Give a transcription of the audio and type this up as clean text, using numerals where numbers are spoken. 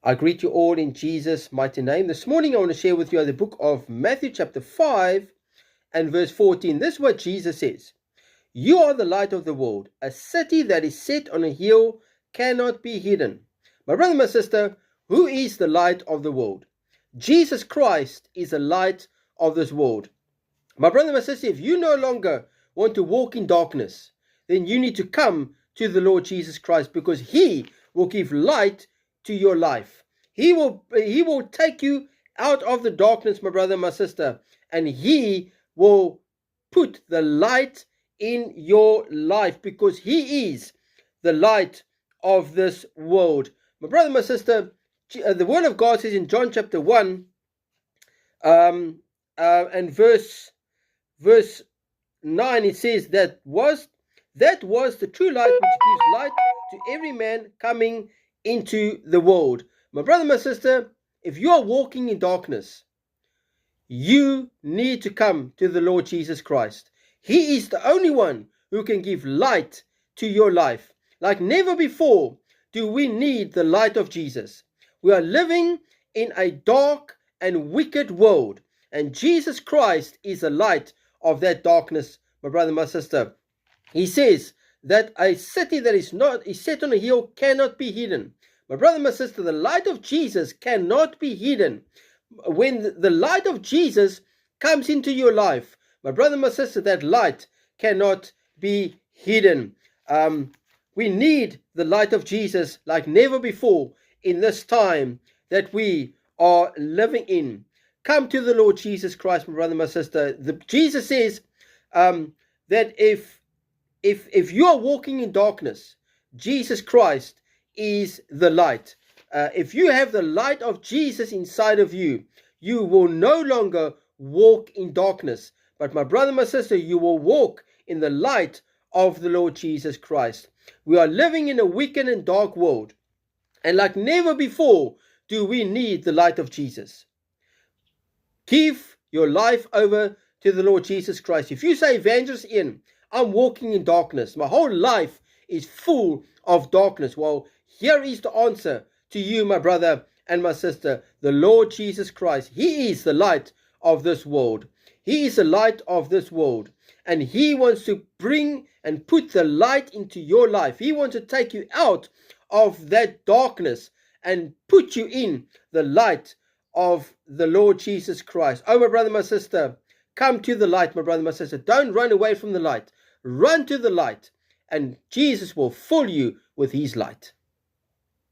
I greet you all in Jesus' mighty name. This morning I want to share with you the book of Matthew chapter 5 and verse 14. This is what Jesus says. You are the light of the world. A city that is set on a hill cannot be hidden. My brother, my sister, who is the light of the world? Jesus Christ is the light of this world. My brother, my sister, if you no longer want to walk in darkness, then you need to come to the Lord Jesus Christ, because He will give light to your life. He will take you out of the darkness, my brother, my sister, and He will put the light in your life, because He is the light of this world. My brother, my sister, the word of God says in John chapter 1 and verse 9, it says that was the true light which gives light to every man coming into the world. My brother, my sister, if you are walking in darkness, you need to come to the Lord Jesus Christ. He is the only one who can give light to your life. Like never before do we need the light of Jesus. We are living in a dark and wicked world, and Jesus Christ is the light of that darkness, my brother, my sister. He says that a city that is set on a hill cannot be hidden. My brother, my sister, the light of Jesus cannot be hidden. When the light of Jesus comes into your life, my brother, my sister, that light cannot be hidden. We need the light of Jesus like never before in this time that we are living in. Come to the Lord Jesus Christ, my brother, my sister. Jesus says that if you are walking in darkness, Jesus Christ is the light. If you have the light of Jesus inside of you, you will no longer walk in darkness. But my brother, my sister, you will walk in the light of the Lord Jesus Christ. We are living in a wicked and dark world, and like never before do we need the light of Jesus. Give your life over to the Lord Jesus Christ. If you say, Evangelist Ian, I'm walking in darkness, my whole life is full of darkness. Well, here is the answer to you, my brother and my sister. The Lord Jesus Christ, He is the light of this world. He is the light of this world, and He wants to bring and put the light into your life. He wants to take you out of that darkness and put you in the light of the Lord Jesus Christ. Oh, my brother, my sister, come to the light, my brother, my sister. Don't run away from the light. Run to the light, and Jesus will fill you with His light.